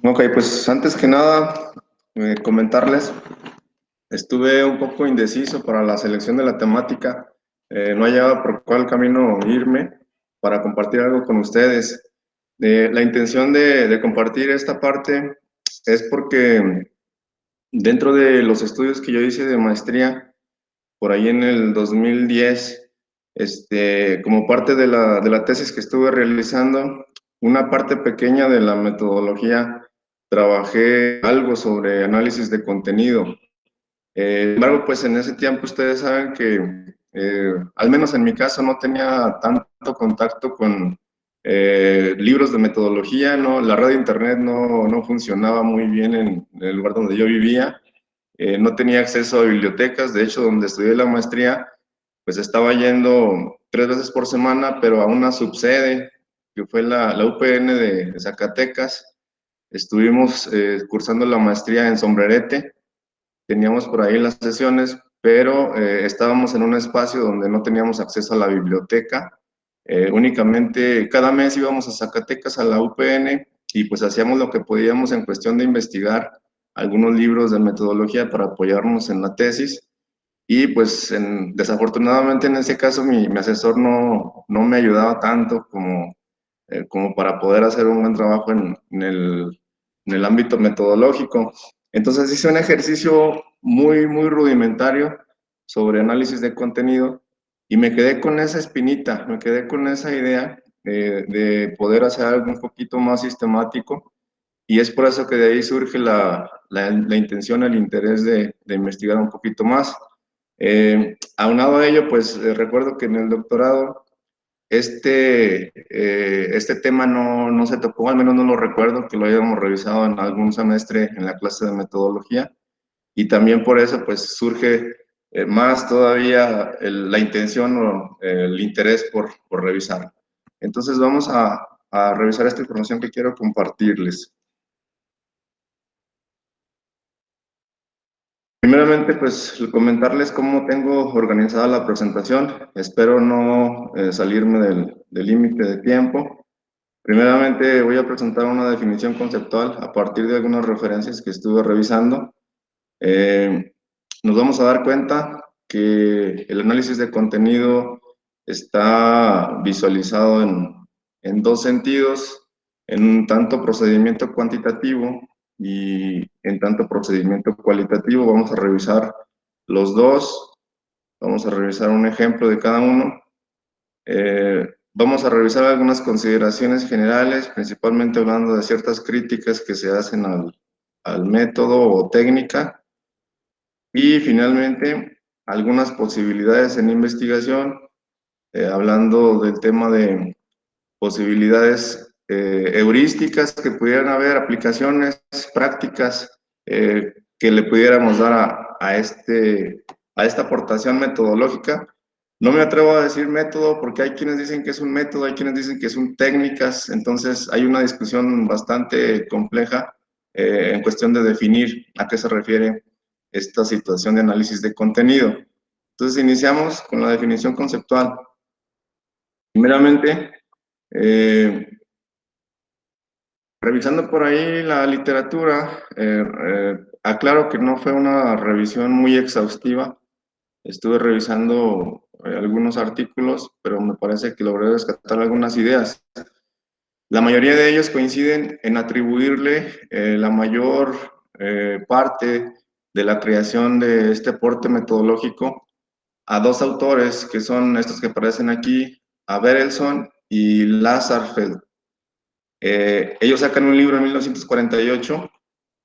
Ok, pues antes que nada, comentarles, estuve un poco indeciso para la selección de la temática, no hallaba por cuál camino irme para compartir algo con ustedes. La intención de compartir esta parte es porque dentro de los estudios que yo hice de maestría, por ahí en el 2010, como parte de la tesis que estuve realizando, una parte pequeña de la metodología, trabajé algo sobre análisis de contenido. Sin embargo, pues en ese tiempo ustedes saben que, al menos en mi caso, no tenía tanto contacto con libros de metodología, ¿no? La red de internet no funcionaba muy bien en el lugar donde yo vivía. No tenía acceso a bibliotecas. De hecho, donde estudié la maestría, pues estaba yendo 3 veces por semana, pero a una subsede, que fue la UPN de Zacatecas. Estuvimos cursando la maestría en Sombrerete, teníamos por ahí las sesiones, pero estábamos en un espacio donde no teníamos acceso a la biblioteca. Únicamente cada mes íbamos a Zacatecas, a la UPN, y pues hacíamos lo que podíamos en cuestión de investigar algunos libros de metodología para apoyarnos en la tesis. Y pues desafortunadamente en ese caso mi asesor no me ayudaba tanto como para poder hacer un buen trabajo en el ámbito metodológico. Entonces hice un ejercicio muy rudimentario sobre análisis de contenido y me quedé con esa espinita, me quedé con esa idea de poder hacer algo un poquito más sistemático, y es por eso que de ahí surge la intención, el interés de investigar un poquito más. Aunado a ello, pues recuerdo que en el doctorado este tema no se tocó, al menos no lo recuerdo que lo hayamos revisado en algún semestre en la clase de metodología, y también por eso pues surge más todavía la intención o el interés por revisar. Entonces vamos a revisar esta información que quiero compartirles. Primeramente, pues comentarles cómo tengo organizada la presentación. Espero no salirme del límite de tiempo. Primeramente, voy a presentar una definición conceptual a partir de algunas referencias que estuve revisando. Eh, Nos vamos a dar cuenta que el análisis de contenido está visualizado en dos sentidos, en un tanto procedimiento cuantitativo y en tanto procedimiento cualitativo. Vamos a revisar los dos, vamos a revisar un ejemplo de cada uno. Vamos a revisar algunas consideraciones generales, principalmente hablando de ciertas críticas que se hacen al método o técnica. Y finalmente, algunas posibilidades en investigación, hablando del tema de posibilidades heurísticas que pudieran haber, aplicaciones prácticas que le pudiéramos dar a esta aportación metodológica. No me atrevo a decir método porque hay quienes dicen que es un método, hay quienes dicen que son técnicas, entonces hay una discusión bastante compleja en cuestión de definir a qué se refiere esta situación de análisis de contenido. Entonces iniciamos con la definición conceptual. Primeramente, eh, revisando por ahí la literatura, aclaro que no fue una revisión muy exhaustiva. Estuve revisando algunos artículos, pero me parece que logré rescatar algunas ideas. La mayoría de ellos coinciden en atribuirle la mayor parte de la creación de este aporte metodológico a dos autores, que son estos que aparecen aquí, a Berelson y Lazarfeld. Ellos sacan un libro en 1948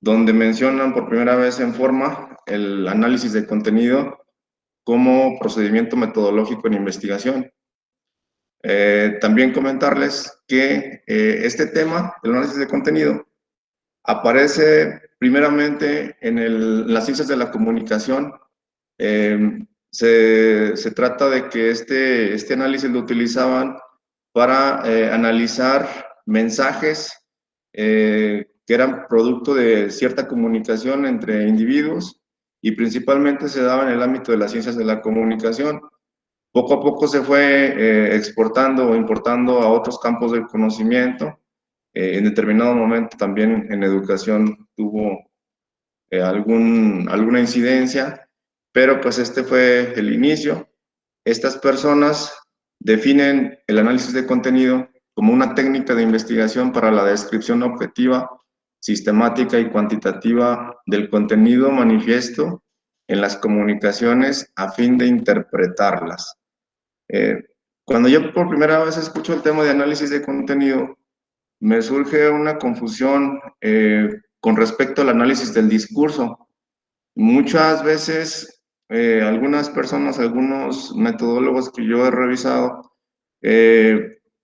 donde mencionan por primera vez en forma el análisis de contenido como procedimiento metodológico en investigación. También comentarles que este tema, el análisis de contenido, aparece primeramente en las ciencias de la comunicación. Se trata de que este análisis lo utilizaban para analizar mensajes que eran producto de cierta comunicación entre individuos, y principalmente se daba en el ámbito de las ciencias de la comunicación. Poco a poco se fue exportando o importando a otros campos del conocimiento. En determinado momento también en educación tuvo alguna incidencia, pero pues este fue el inicio. Estas personas definen el análisis de contenido como una técnica de investigación para la descripción objetiva, sistemática y cuantitativa del contenido manifiesto en las comunicaciones a fin de interpretarlas. Eh, Cuando yo por primera vez escucho el tema de análisis de contenido, me surge una confusión con respecto al análisis del discurso. Muchas veces, algunas personas, algunos metodólogos que yo he revisado,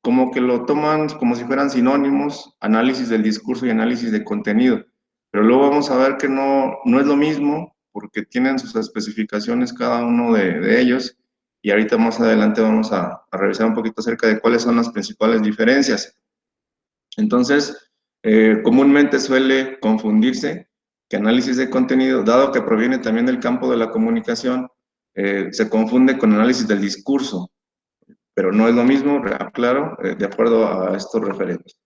como que lo toman como si fueran sinónimos, análisis del discurso y análisis de contenido. Pero luego vamos a ver que no es lo mismo, porque tienen sus especificaciones cada uno de ellos, y ahorita más adelante vamos a revisar un poquito acerca de cuáles son las principales diferencias. Entonces, comúnmente suele confundirse que análisis de contenido, dado que proviene también del campo de la comunicación, se confunde con análisis del discurso, pero no es lo mismo, claro, de acuerdo a estos referentes.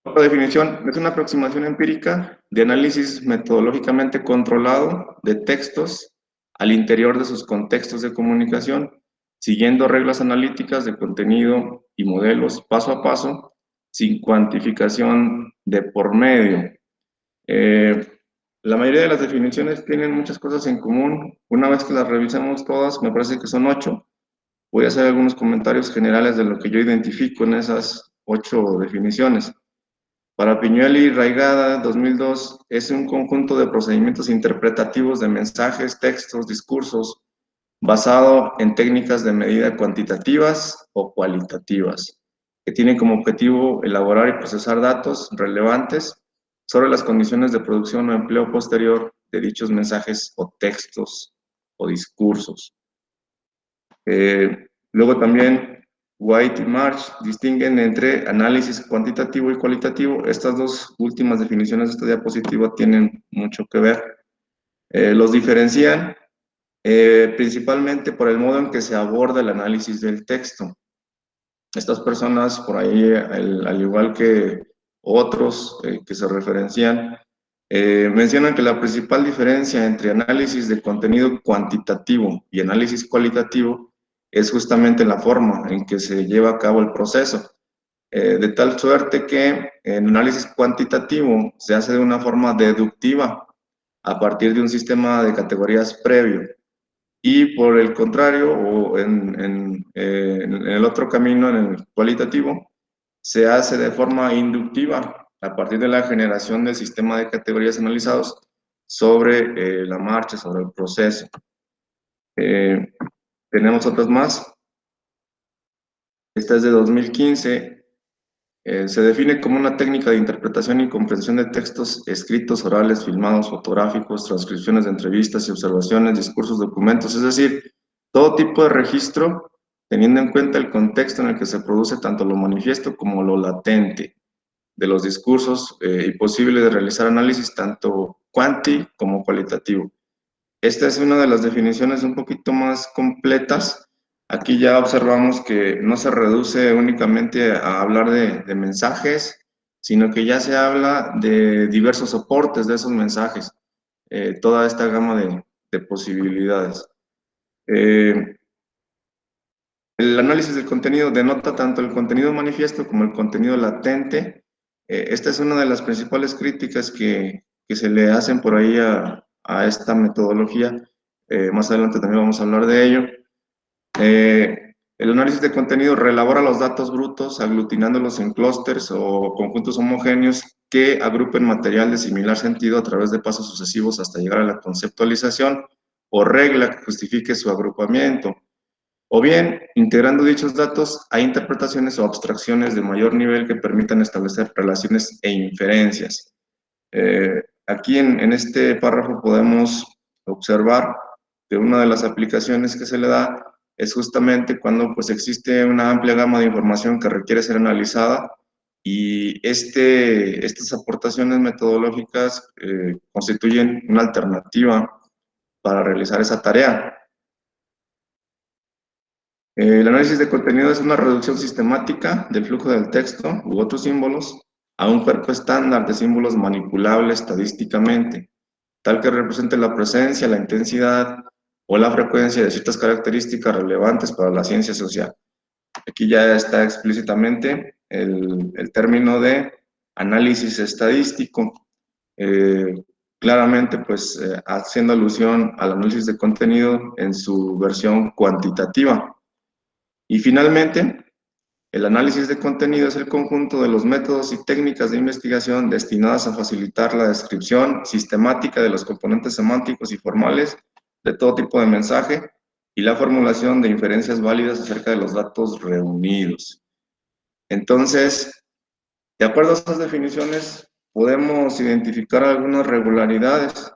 Otra definición es una aproximación empírica de análisis metodológicamente controlado de textos al interior de sus contextos de comunicación, siguiendo reglas analíticas de contenido y modelos paso a paso, sin cuantificación de por medio. Eh, la mayoría de las definiciones tienen muchas cosas en común. Una vez que las revisamos todas, me parece que son 8. Voy a hacer algunos comentarios generales de lo que yo identifico en esas 8 definiciones. Para Piñuel y Raigada, 2002, es un conjunto de procedimientos interpretativos de mensajes, textos, discursos, basado en técnicas de medida cuantitativas o cualitativas, que tienen como objetivo elaborar y procesar datos relevantes sobre las condiciones de producción o empleo posterior de dichos mensajes o textos o discursos. Luego también White y March distinguen entre análisis cuantitativo y cualitativo. Estas dos últimas definiciones de esta diapositiva tienen mucho que ver. Los diferencian principalmente por el modo en que se aborda el análisis del texto. Estas personas, por ahí, al igual que otros que se referencian, mencionan que la principal diferencia entre análisis de contenido cuantitativo y análisis cualitativo es justamente la forma en que se lleva a cabo el proceso. De tal suerte que en análisis cuantitativo se hace de una forma deductiva a partir de un sistema de categorías previo. Y por el contrario, o en el otro camino, en el cualitativo, se hace de forma inductiva a partir de la generación del sistema de categorías analizados sobre la marcha, sobre el proceso. Tenemos otras más. Esta es de 2015. Se define como una técnica de interpretación y comprensión de textos escritos, orales, filmados, fotográficos, transcripciones de entrevistas y observaciones, discursos, documentos, es decir, todo tipo de registro teniendo en cuenta el contexto en el que se produce tanto lo manifiesto como lo latente de los discursos y posible de realizar análisis tanto cuanti como cualitativo. Esta es una de las definiciones un poquito más completas. Aquí ya observamos que no se reduce únicamente a hablar de mensajes, sino que ya se habla de diversos soportes de esos mensajes, toda esta gama de posibilidades. El análisis del contenido denota tanto el contenido manifiesto como el contenido latente. Esta es una de las principales críticas que se le hacen por ahí a esta metodología. Más adelante también vamos a hablar de ello. El análisis de contenido reelabora los datos brutos aglutinándolos en clústeres o conjuntos homogéneos que agrupen material de similar sentido a través de pasos sucesivos hasta llegar a la conceptualización o regla que justifique su agrupamiento. O bien, integrando dichos datos a interpretaciones o abstracciones de mayor nivel que permitan establecer relaciones e inferencias. Aquí en este párrafo podemos observar que una de las aplicaciones que se le da es justamente cuando pues, existe una amplia gama de información que requiere ser analizada y estas aportaciones metodológicas constituyen una alternativa para realizar esa tarea. El análisis de contenido es una reducción sistemática del flujo del texto u otros símbolos a un cuerpo estándar de símbolos manipulables estadísticamente, tal que represente la presencia, la intensidad o la frecuencia de ciertas características relevantes para la ciencia social. Aquí ya está explícitamente el término de análisis estadístico, eh, claramente pues haciendo alusión al análisis de contenido en su versión cuantitativa. Y finalmente, el análisis de contenido es el conjunto de los métodos y técnicas de investigación destinadas a facilitar la descripción sistemática de los componentes semánticos y formales de todo tipo de mensaje y la formulación de inferencias válidas acerca de los datos reunidos. Entonces, de acuerdo a estas definiciones, podemos identificar algunas regularidades.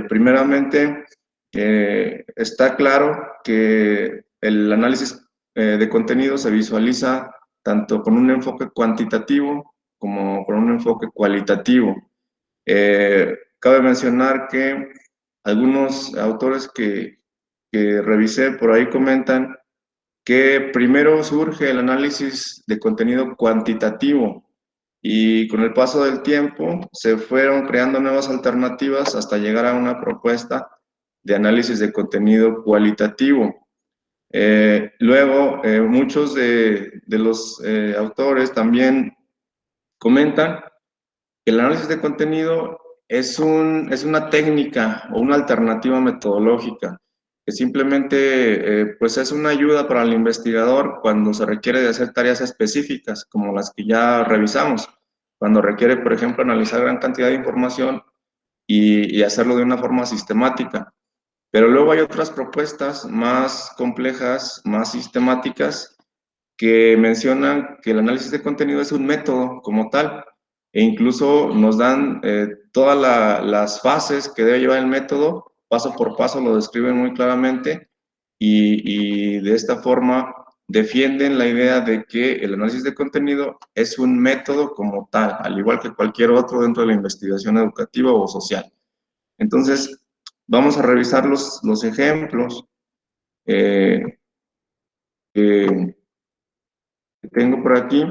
Primeramente, está claro que el análisis de contenido se visualiza tanto con un enfoque cuantitativo como con un enfoque cualitativo. Cabe mencionar que algunos autores que revisé por ahí comentan que primero surge el análisis de contenido cuantitativo y con el paso del tiempo se fueron creando nuevas alternativas hasta llegar a una propuesta de análisis de contenido cualitativo. Luego, muchos de los autores también comentan que el análisis de contenido es una técnica o una alternativa metodológica que simplemente pues es una ayuda para el investigador cuando se requiere de hacer tareas específicas, como las que ya revisamos, cuando requiere, por ejemplo, analizar gran cantidad de información y hacerlo de una forma sistemática. Pero luego hay otras propuestas más complejas, más sistemáticas, que mencionan que el análisis de contenido es un método como tal, e incluso nos dan todas las fases que debe llevar el método, paso por paso lo describen muy claramente, y de esta forma defienden la idea de que el análisis de contenido es un método como tal, al igual que cualquier otro dentro de la investigación educativa o social. Entonces, vamos a revisar los ejemplos que tengo por aquí.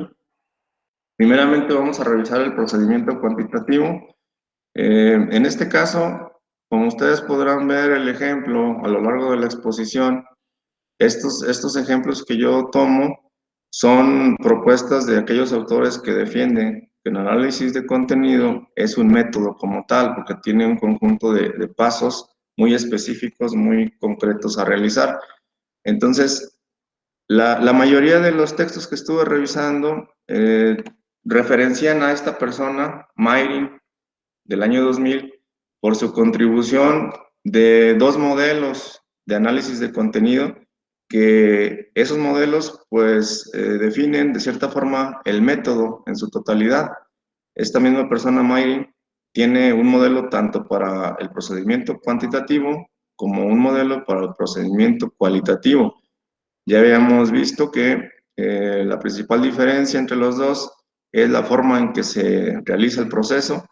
Primeramente vamos a revisar el procedimiento cuantitativo. En este caso, como ustedes podrán ver el ejemplo a lo largo de la exposición, estos ejemplos que yo tomo son propuestas de aquellos autores que defienden que el análisis de contenido es un método como tal, porque tiene un conjunto de pasos muy específicos, muy concretos a realizar. Entonces, la mayoría de los textos que estuve revisando referencian a esta persona, Mayrin, del año 2000, por su contribución de dos modelos de análisis de contenido, que esos modelos pues definen de cierta forma el método en su totalidad. Esta misma persona, Mayrin, tiene un modelo tanto para el procedimiento cuantitativo como un modelo para el procedimiento cualitativo. Ya habíamos visto que la principal diferencia entre los dos es la forma en que se realiza el proceso.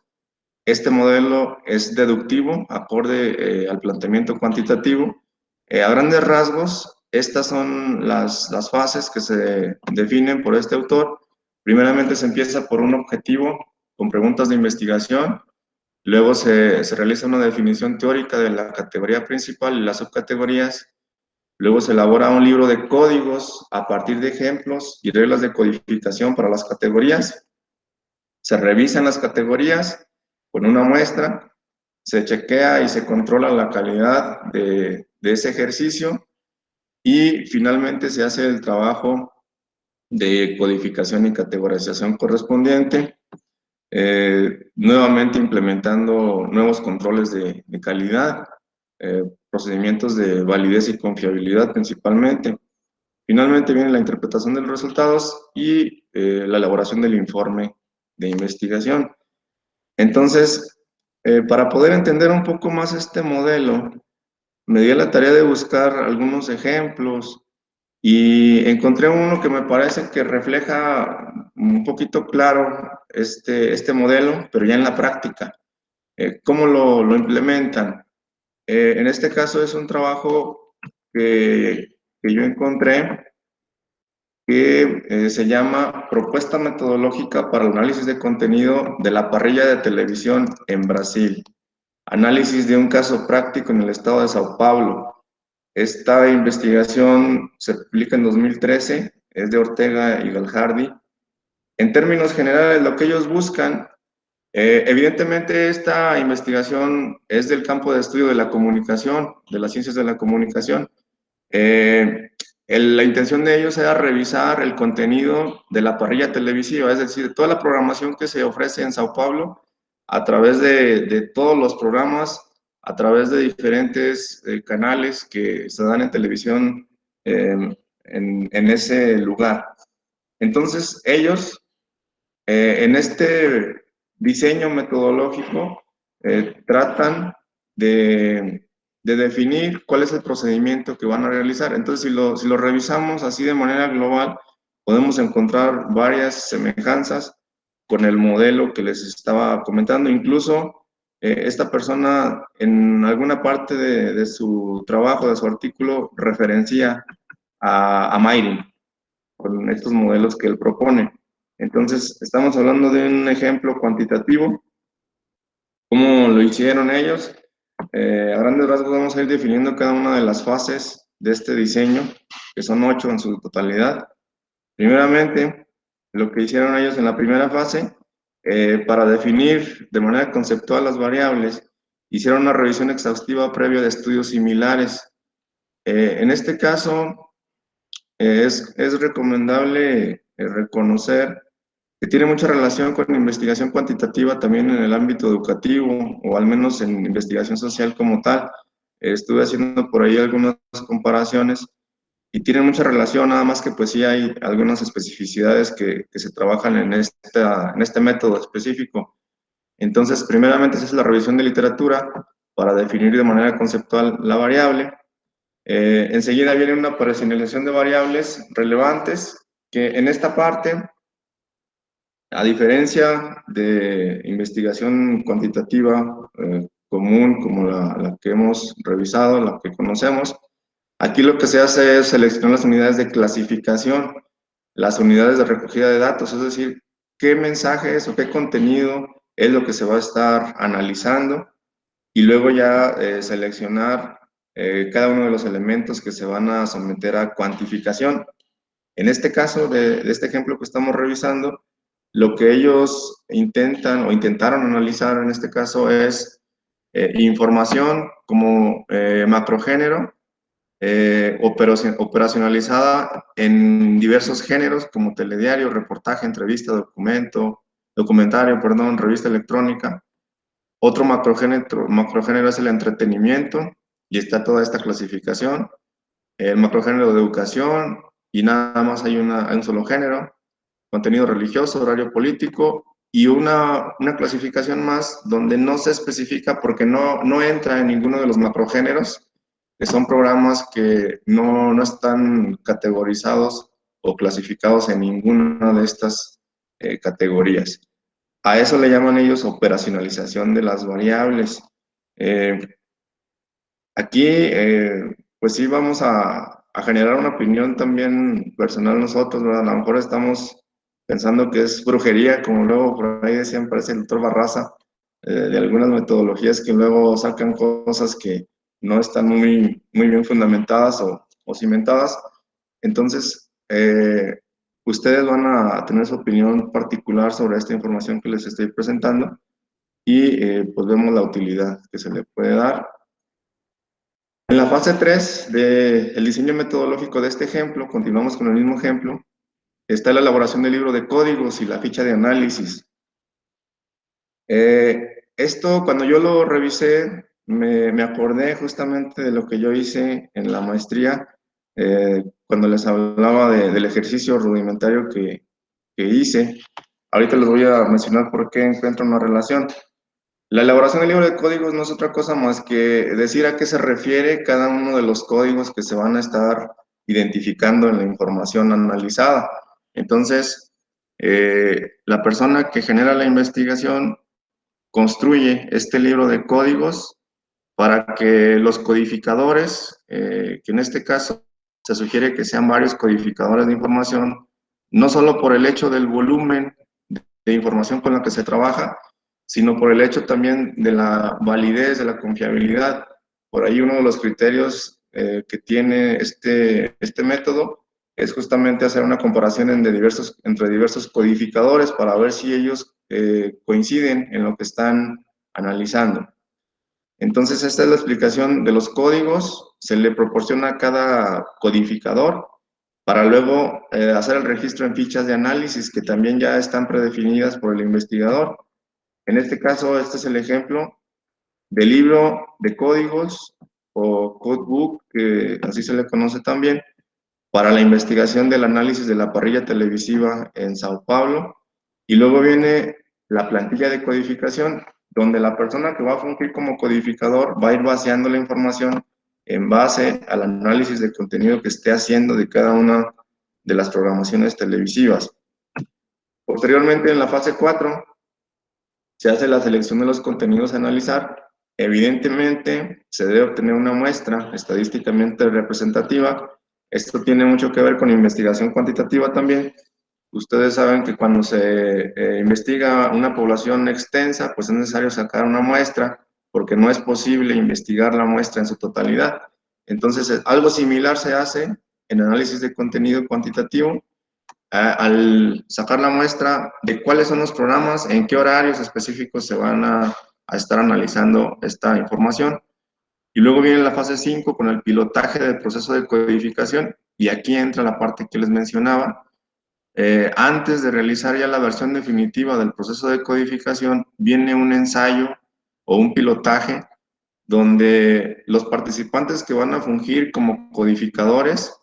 Este modelo es deductivo, acorde al planteamiento cuantitativo. A grandes rasgos, estas son las fases que se definen por este autor. Primeramente se empieza por un objetivo con preguntas de investigación, luego se realiza una definición teórica de la categoría principal y las subcategorías. Luego se elabora un libro de códigos a partir de ejemplos y reglas de codificación para las categorías. Se revisan las categorías con una muestra, se chequea y se controla la calidad de ese ejercicio y finalmente se hace el trabajo de codificación y categorización correspondiente, nuevamente implementando nuevos controles de calidad, procedimientos de validez y confiabilidad principalmente. Finalmente viene la interpretación de los resultados y la elaboración del informe de investigación. Entonces, para poder entender un poco más este modelo, me di a la tarea de buscar algunos ejemplos y encontré uno que me parece que refleja un poquito claro este modelo, pero ya en la práctica. ¿Cómo lo implementan? En este caso es un trabajo que que yo encontré que se llama Propuesta Metodológica para el Análisis de Contenido de la Parrilla de Televisión en Brasil. Análisis de un caso práctico en el estado de Sao Paulo. Esta investigación se publica en 2013, es de Ortega y Galhardi. En términos generales, lo que ellos buscan, evidentemente esta investigación es del campo de estudio de la comunicación, de las ciencias de la comunicación. La intención de ellos era revisar el contenido de la parrilla televisiva, es decir, toda la programación que se ofrece en Sao Paulo a través de todos los programas, a través de diferentes canales que se dan en televisión en ese lugar. Entonces, ellos en este diseño metodológico tratan de definir cuál es el procedimiento que van a realizar. Entonces, si lo revisamos así de manera global, podemos encontrar varias semejanzas con el modelo que les estaba comentando. Incluso esta persona en alguna parte de su trabajo, de su artículo, referencia a Mayrin con estos modelos que él propone. Entonces, estamos hablando de un ejemplo cuantitativo. ¿Cómo lo hicieron ellos? A grandes rasgos vamos a ir definiendo cada una de las fases de este diseño, que son 8 en su totalidad. Primeramente, lo que hicieron ellos en la primera fase, para definir de manera conceptual las variables, hicieron una revisión exhaustiva previa de estudios similares. En este caso, es recomendable reconocer que tiene mucha relación con investigación cuantitativa también en el ámbito educativo, o al menos en investigación social como tal. Estuve haciendo por ahí algunas comparaciones y tienen mucha relación, nada más que pues sí hay algunas especificidades que se trabajan en este método específico. Entonces, primeramente se hace la revisión de literatura para definir de manera conceptual la variable. Enseguida viene una operacionalización de variables relevantes, que en esta parte, a diferencia de investigación cuantitativa común como la que hemos revisado, la que conocemos, aquí lo que se hace es seleccionar las unidades de clasificación, las unidades de recogida de datos, es decir, qué mensajes o qué contenido es lo que se va a estar analizando, y luego ya seleccionar cada uno de los elementos que se van a someter a cuantificación. En este caso, de este ejemplo que estamos revisando, lo que ellos intentan o intentaron analizar en este caso es información como macrogénero, operacionalizada en diversos géneros como telediario, reportaje, entrevista, documentario, perdón, revista electrónica. Otro macrogénero es el entretenimiento y está toda esta clasificación. El macrogénero de educación y nada más hay un solo género. Contenido religioso, horario político y una clasificación más donde no se especifica porque no entra en ninguno de los macrogéneros, que son programas que no están categorizados o clasificados en ninguna de estas categorías. A eso le llaman ellos operacionalización de las variables. Eh, Aquí, pues sí, vamos a generar una opinión también personal nosotros, ¿verdad? A lo mejor estamos pensando que es brujería, como luego por ahí decían, parece el doctor Barraza, de algunas metodologías que luego sacan cosas que no están muy bien fundamentadas o cimentadas. Entonces, ustedes van a tener su opinión particular sobre esta información que les estoy presentando y pues vemos la utilidad que se le puede dar. En la fase 3 del diseño metodológico de este ejemplo, continuamos con el mismo ejemplo, está la elaboración del libro de códigos y la ficha de análisis. Esto, cuando yo lo revisé, me acordé justamente de lo que yo hice en la maestría, cuando les hablaba del ejercicio rudimentario que hice. Ahorita les voy a mencionar por qué encuentro una relación. La elaboración del libro de códigos no es otra cosa más que decir a qué se refiere cada uno de los códigos que se van a estar identificando en la información analizada. Entonces, la persona que genera la investigación construye este libro de códigos para que los codificadores, que en este caso se sugiere que sean varios codificadores de información, no solo por el hecho del volumen de información con la que se trabaja, sino por el hecho también de la validez, de la confiabilidad. Por ahí uno de los criterios que tiene este método es justamente hacer una comparación entre diversos codificadores para ver si ellos coinciden en lo que están analizando. Entonces, esta es la explicación de los códigos, se le proporciona a cada codificador para luego hacer el registro en fichas de análisis que también ya están predefinidas por el investigador. En este caso, este es el ejemplo del libro de códigos o codebook, que así se le conoce también, para la investigación del análisis de la parrilla televisiva en Sao Paulo. Y luego viene la plantilla de codificación, donde la persona que va a fungir como codificador va a ir vaciando la información en base al análisis de contenido que esté haciendo de cada una de las programaciones televisivas. Posteriormente, en la fase 4, se hace la selección de los contenidos a analizar. Evidentemente, se debe obtener una muestra estadísticamente representativa. Esto tiene mucho que ver con investigación cuantitativa también. Ustedes saben que cuando se investiga una población extensa, pues es necesario sacar una muestra, porque no es posible investigar la muestra en su totalidad. Entonces, algo similar se hace en análisis de contenido cuantitativo, al sacar la muestra de cuáles son los programas, en qué horarios específicos se van a estar analizando esta información. Y luego viene la fase 5 con el pilotaje del proceso de codificación, y aquí entra la parte que les mencionaba. Antes de realizar ya la versión definitiva del proceso de codificación, viene un ensayo o un pilotaje donde los participantes que van a fungir como codificadores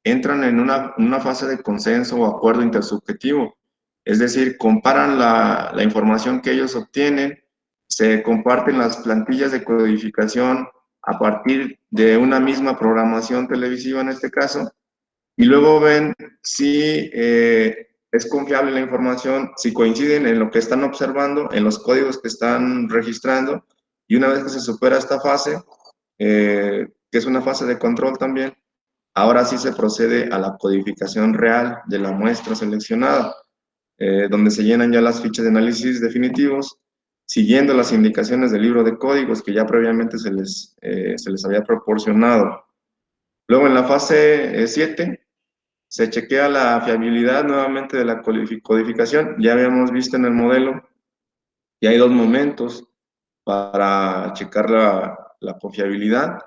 entran en una fase de consenso o acuerdo intersubjetivo. Es decir, comparan la información que ellos obtienen, se comparten las plantillas de codificación a partir de una misma programación televisiva en este caso, y luego ven si es confiable la información, si coinciden en lo que están observando, en los códigos que están registrando, y una vez que se supera esta fase, que es una fase de control también, ahora sí se procede a la codificación real de la muestra seleccionada, donde se llenan ya las fichas de análisis definitivos, siguiendo las indicaciones del libro de códigos que ya previamente se les había proporcionado. Luego en la fase 7 se chequea la fiabilidad nuevamente de la codificación. Ya habíamos visto en el modelo que hay dos momentos para checar la confiabilidad.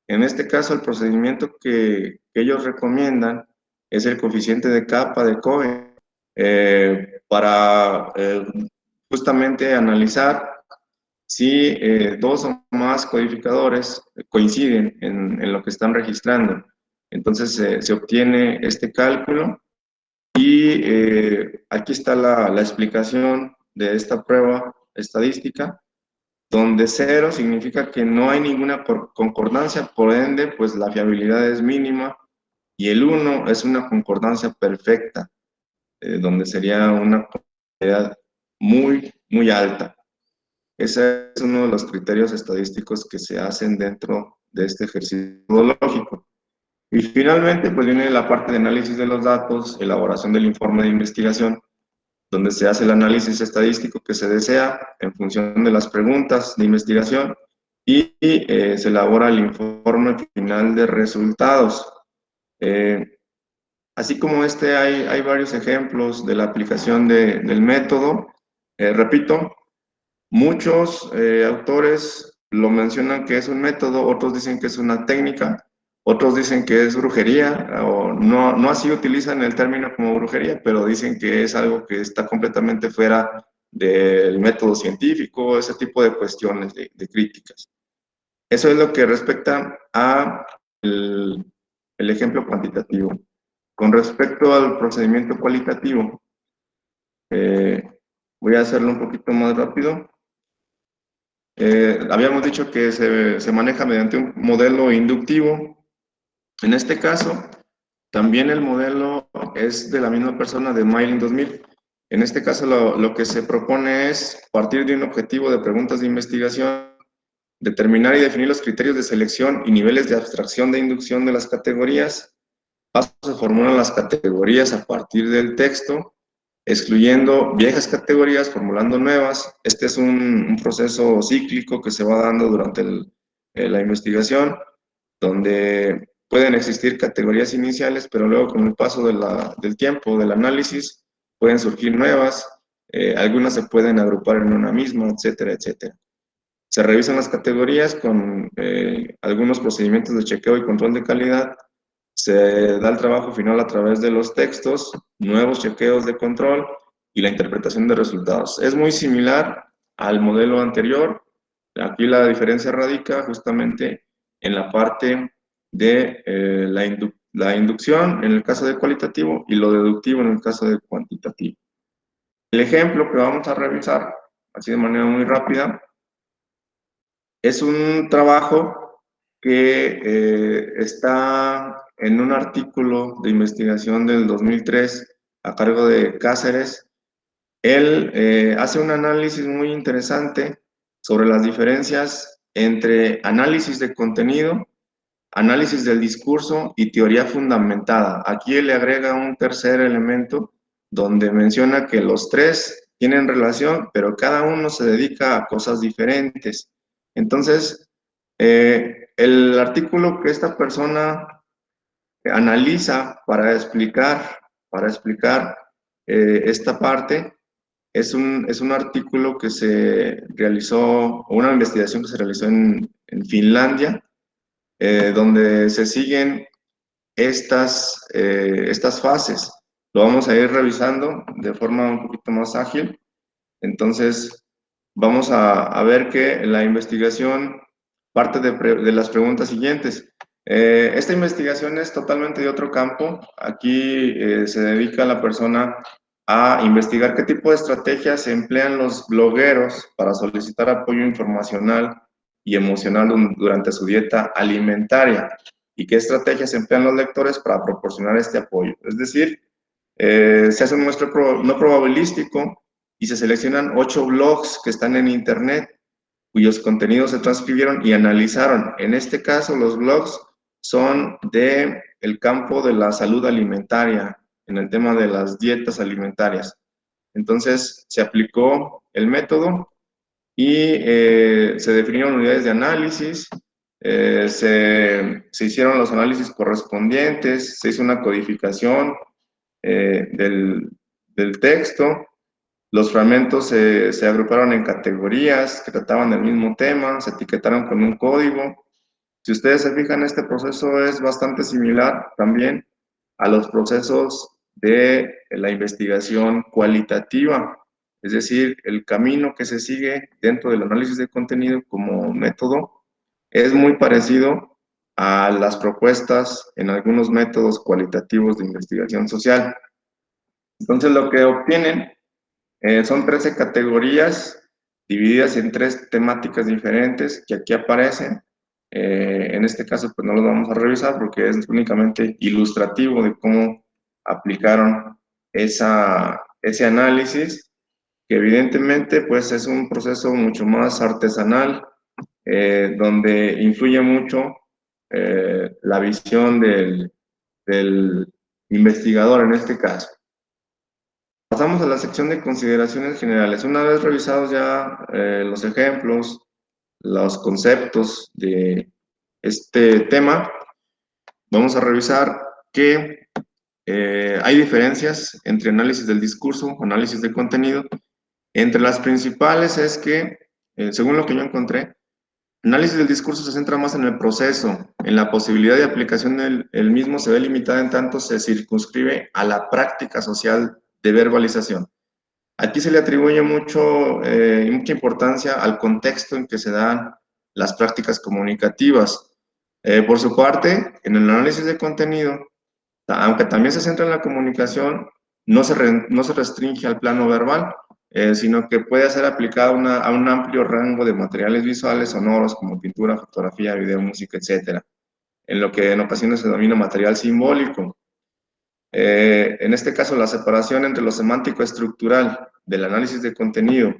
En este caso, el procedimiento que ellos recomiendan es el coeficiente de capa de Cohen, para justamente analizar si dos o más codificadores coinciden en lo que están registrando. Entonces se obtiene este cálculo, y aquí está la explicación de esta prueba estadística, donde 0 significa que no hay ninguna concordancia, por ende, pues la fiabilidad es mínima, y el 1 es una concordancia perfecta, donde sería una probabilidad muy alta. Ese es uno de los criterios estadísticos que se hacen dentro de este ejercicio metodológico. Y finalmente, pues viene la parte de análisis de los datos, elaboración del informe de investigación, donde se hace el análisis estadístico que se desea en función de las preguntas de investigación, y se elabora el informe final de resultados. Así como hay varios ejemplos de la aplicación del método. Repito, muchos autores lo mencionan que es un método, otros dicen que es una técnica, otros dicen que es brujería, o no así utilizan el término como brujería, pero dicen que es algo que está completamente fuera del método científico, ese tipo de cuestiones, de críticas. Eso es lo que respecta a el ejemplo cuantitativo. Con respecto al procedimiento cualitativo, voy a hacerlo un poquito más rápido. Habíamos dicho que se maneja mediante un modelo inductivo. En este caso, también el modelo es de la misma persona, de Mayling 2000. En este caso, lo que se propone es partir de un objetivo de preguntas de investigación, determinar y definir los criterios de selección y niveles de abstracción de inducción de las categorías, paso se formulan las categorías a partir del texto, excluyendo viejas categorías, formulando nuevas. Este es un proceso cíclico que se va dando durante la investigación, donde pueden existir categorías iniciales, pero luego con el paso del tiempo, del análisis, pueden surgir nuevas, algunas se pueden agrupar en una misma, etcétera, etcétera. Se revisan las categorías con algunos procedimientos de chequeo y control de calidad. Se da el trabajo final a través de los textos, nuevos chequeos de control y la interpretación de resultados. Es muy similar al modelo anterior. Aquí la diferencia radica justamente en la parte de la inducción en el caso de cualitativo y lo deductivo en el caso de cuantitativo. El ejemplo que vamos a revisar, así de manera muy rápida, es un trabajo que está en un artículo de investigación del 2003 a cargo de Cáceres. Él hace un análisis muy interesante sobre las diferencias entre análisis de contenido, análisis del discurso y teoría fundamentada. Aquí él le agrega un tercer elemento donde menciona que los tres tienen relación, pero cada uno se dedica a cosas diferentes. Entonces, el artículo que esta persona analiza para explicar esta parte es un artículo que se realizó, o una investigación que se realizó en Finlandia, donde se siguen estas fases. Lo vamos a ir revisando de forma un poquito más ágil. Entonces, vamos a ver que la investigación parte de las preguntas siguientes. Esta investigación es totalmente de otro campo. Aquí se dedica la persona a investigar qué tipo de estrategias se emplean los blogueros para solicitar apoyo informacional y emocional durante su dieta alimentaria y qué estrategias emplean los lectores para proporcionar este apoyo. Es decir, se hace un muestreo no probabilístico y se seleccionan 8 blogs que están en internet cuyos contenidos se transcribieron y analizaron. En este caso, los blogs son del campo de la salud alimentaria, en el tema de las dietas alimentarias. Entonces, se aplicó el método y se definieron unidades de análisis, se hicieron los análisis correspondientes, se hizo una codificación del texto. Los fragmentos se agruparon en categorías que trataban del mismo tema, se etiquetaron con un código. Si ustedes se fijan, este proceso es bastante similar también a los procesos de la investigación cualitativa, es decir, el camino que se sigue dentro del análisis de contenido como método es muy parecido a las propuestas en algunos métodos cualitativos de investigación social. Entonces, lo que obtienen son 13 categorías divididas en 3 temáticas diferentes que aquí aparecen. En este caso, pues no los vamos a revisar porque es únicamente ilustrativo de cómo aplicaron ese análisis, que evidentemente pues es un proceso mucho más artesanal, donde influye mucho la visión del investigador en este caso. Pasamos a la sección de consideraciones generales. Una vez revisados ya los ejemplos, los conceptos de este tema, vamos a revisar que hay diferencias entre análisis del discurso, análisis de contenido. Entre las principales es que, según lo que yo encontré, análisis del discurso se centra más en el proceso, en la posibilidad de aplicación del mismo se ve limitada en tanto se circunscribe a la práctica social de verbalización. Aquí se le atribuye mucha importancia al contexto en que se dan las prácticas comunicativas. Por su parte, en el análisis de contenido, aunque también se centra en la comunicación, no se restringe al plano verbal, sino que puede ser aplicado a un amplio rango de materiales visuales, sonoros, como pintura, fotografía, video, música, etc., en lo que en ocasiones se denomina material simbólico. En este caso, la separación entre lo semántico estructural del análisis de contenido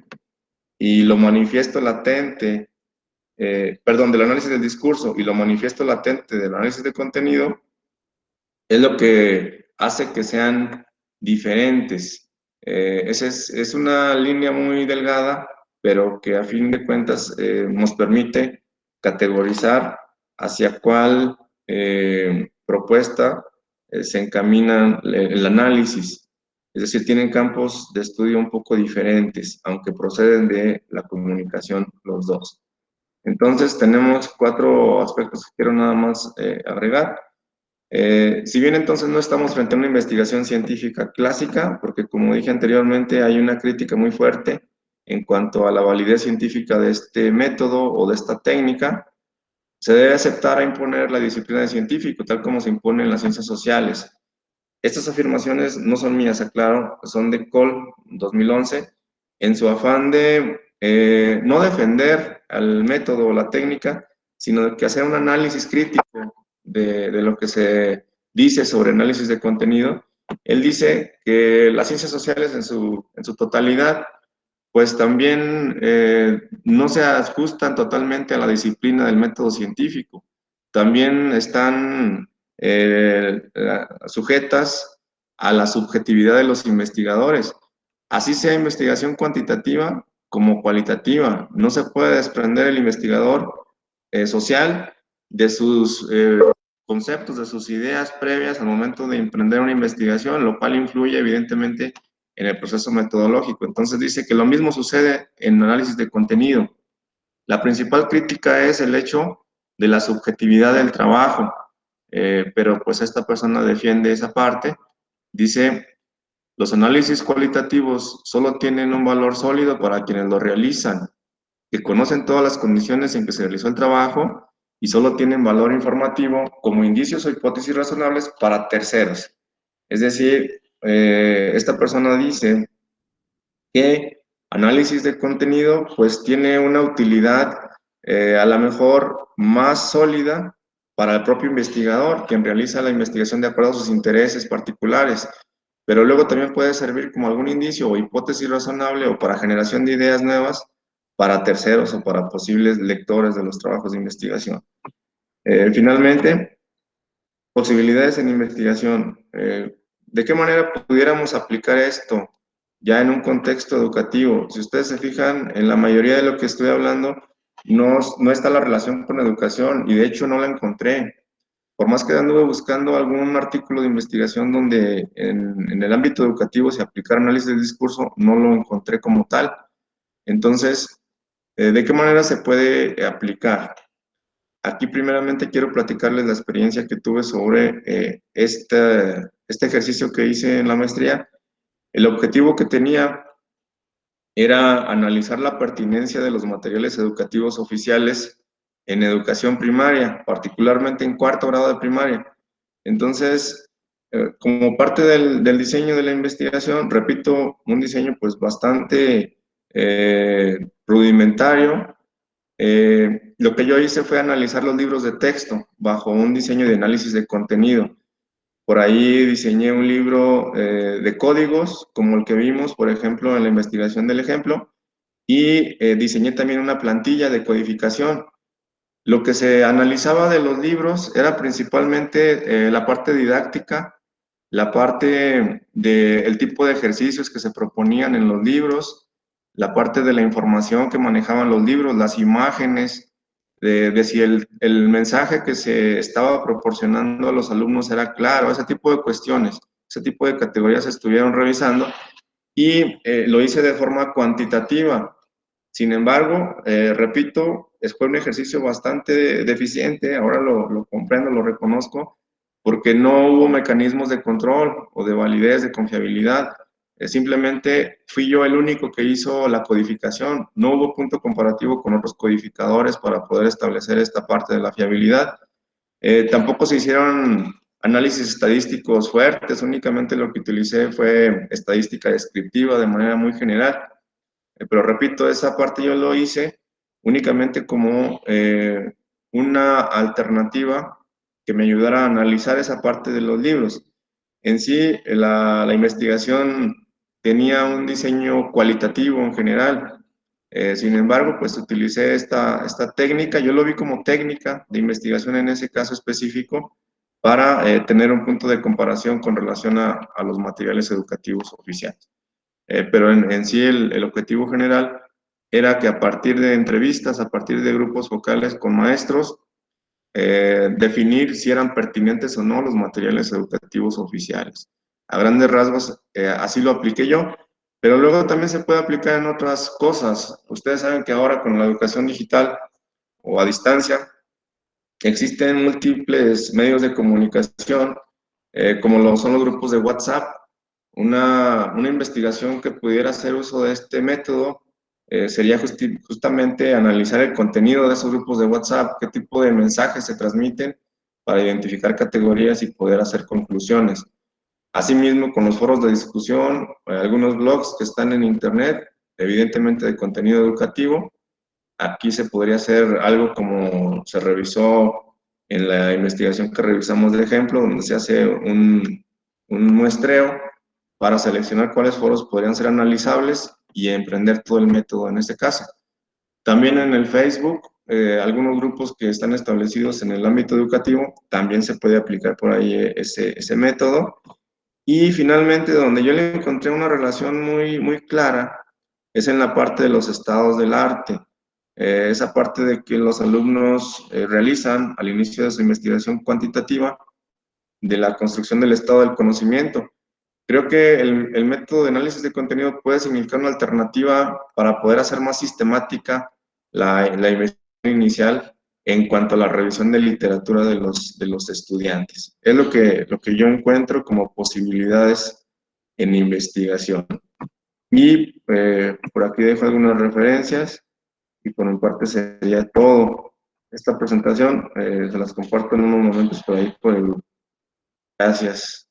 y lo manifiesto latente, del análisis del discurso y lo manifiesto latente del análisis de contenido, es lo que hace que sean diferentes. Es una línea muy delgada, pero que a fin de cuentas nos permite categorizar hacia cuál propuesta se encamina el análisis. Es decir, tienen campos de estudio un poco diferentes, aunque proceden de la comunicación los dos. Entonces, tenemos 4 aspectos que quiero nada más agregar. Si bien entonces no estamos frente a una investigación científica clásica, porque como dije anteriormente, hay una crítica muy fuerte en cuanto a la validez científica de este método o de esta técnica, se debe aceptar a imponer la disciplina de científico, tal como se impone en las ciencias sociales. Estas afirmaciones no son mías, aclaro, son de Cole, 2011, en su afán de no defender al método o la técnica, sino de que hacer un análisis crítico de lo que se dice sobre análisis de contenido. Él dice que las ciencias sociales en su totalidad, pues también no se ajustan totalmente a la disciplina del método científico. También están sujetas a la subjetividad de los investigadores. Así sea investigación cuantitativa como cualitativa. No se puede desprender el investigador social de sus conceptos, de sus ideas previas al momento de emprender una investigación, lo cual influye evidentemente en el proceso metodológico. Entonces dice que lo mismo sucede en análisis de contenido. La principal crítica es el hecho de la subjetividad del trabajo, pero pues esta persona defiende esa parte. Dice, los análisis cualitativos solo tienen un valor sólido para quienes lo realizan, que conocen todas las condiciones en que se realizó el trabajo y solo tienen valor informativo como indicios o hipótesis razonables para terceros. Es decir, esta persona dice que análisis de contenido pues tiene una utilidad a lo mejor más sólida para el propio investigador, quien realiza la investigación de acuerdo a sus intereses particulares, pero luego también puede servir como algún indicio o hipótesis razonable o para generación de ideas nuevas para terceros o para posibles lectores de los trabajos de investigación. Finalmente, posibilidades en investigación. ¿De qué manera pudiéramos aplicar esto ya en un contexto educativo? Si ustedes se fijan, en la mayoría de lo que estoy hablando no está la relación con educación y de hecho no la encontré. Por más que anduve buscando algún artículo de investigación donde en el ámbito educativo se aplicara análisis del discurso, no lo encontré como tal. Entonces, ¿de qué manera se puede aplicar? Aquí primeramente quiero platicarles la experiencia que tuve sobre este ejercicio que hice en la maestría. El objetivo que tenía era analizar la pertinencia de los materiales educativos oficiales en educación primaria, particularmente en cuarto grado de primaria. Entonces, como parte del diseño de la investigación, repito, un diseño pues bastante rudimentario. Lo que yo hice fue analizar los libros de texto bajo un diseño de análisis de contenido. Por ahí diseñé un libro de códigos, como el que vimos, por ejemplo, en la investigación del ejemplo, y diseñé también una plantilla de codificación. Lo que se analizaba de los libros era principalmente la parte didáctica, la parte del tipo de ejercicios que se proponían en los libros, la parte de la información que manejaban los libros, las imágenes, de si el mensaje que se estaba proporcionando a los alumnos era claro, ese tipo de cuestiones, ese tipo de categorías se estuvieron revisando y lo hice de forma cuantitativa. Sin embargo, repito, fue un ejercicio bastante deficiente, ahora lo comprendo, lo reconozco, porque no hubo mecanismos de control o de validez, de confiabilidad. Simplemente fui yo el único que hizo la codificación. No hubo punto comparativo con otros codificadores para poder establecer esta parte de la fiabilidad. Tampoco se hicieron análisis estadísticos fuertes, únicamente lo que utilicé fue estadística descriptiva de manera muy general. Pero repito, esa parte yo lo hice únicamente como una alternativa que me ayudara a analizar esa parte de los libros. En sí, la investigación tenía un diseño cualitativo en general. Sin embargo, pues utilicé esta técnica, yo lo vi como técnica de investigación en ese caso específico, para tener un punto de comparación con relación a los materiales educativos oficiales. Pero en sí el objetivo general era que a partir de entrevistas, a partir de grupos focales con maestros, definir si eran pertinentes o no los materiales educativos oficiales. A grandes rasgos, así lo apliqué yo, pero luego también se puede aplicar en otras cosas. Ustedes saben que ahora con la educación digital o a distancia, existen múltiples medios de comunicación, como lo son los grupos de WhatsApp. Una investigación que pudiera hacer uso de este método sería justamente analizar el contenido de esos grupos de WhatsApp, qué tipo de mensajes se transmiten para identificar categorías y poder hacer conclusiones. Asimismo, con los foros de discusión, algunos blogs que están en Internet, evidentemente de contenido educativo, aquí se podría hacer algo como se revisó en la investigación que revisamos de ejemplo, donde se hace un muestreo para seleccionar cuáles foros podrían ser analizables y emprender todo el método en este caso. También en el Facebook, algunos grupos que están establecidos en el ámbito educativo, también se puede aplicar por ahí ese método. Y finalmente, donde yo le encontré una relación muy clara, es en la parte de los estados del arte. Esa parte de que los alumnos realizan al inicio de su investigación cuantitativa de la construcción del estado del conocimiento. Creo que el método de análisis de contenido puede significar una alternativa para poder hacer más sistemática la investigación inicial en cuanto a la revisión de literatura de los estudiantes. Es lo que yo encuentro como posibilidades en investigación. Y por aquí dejo algunas referencias y por mi parte sería todo. Esta presentación se las comparto en unos momentos por ahí por el grupo. Gracias.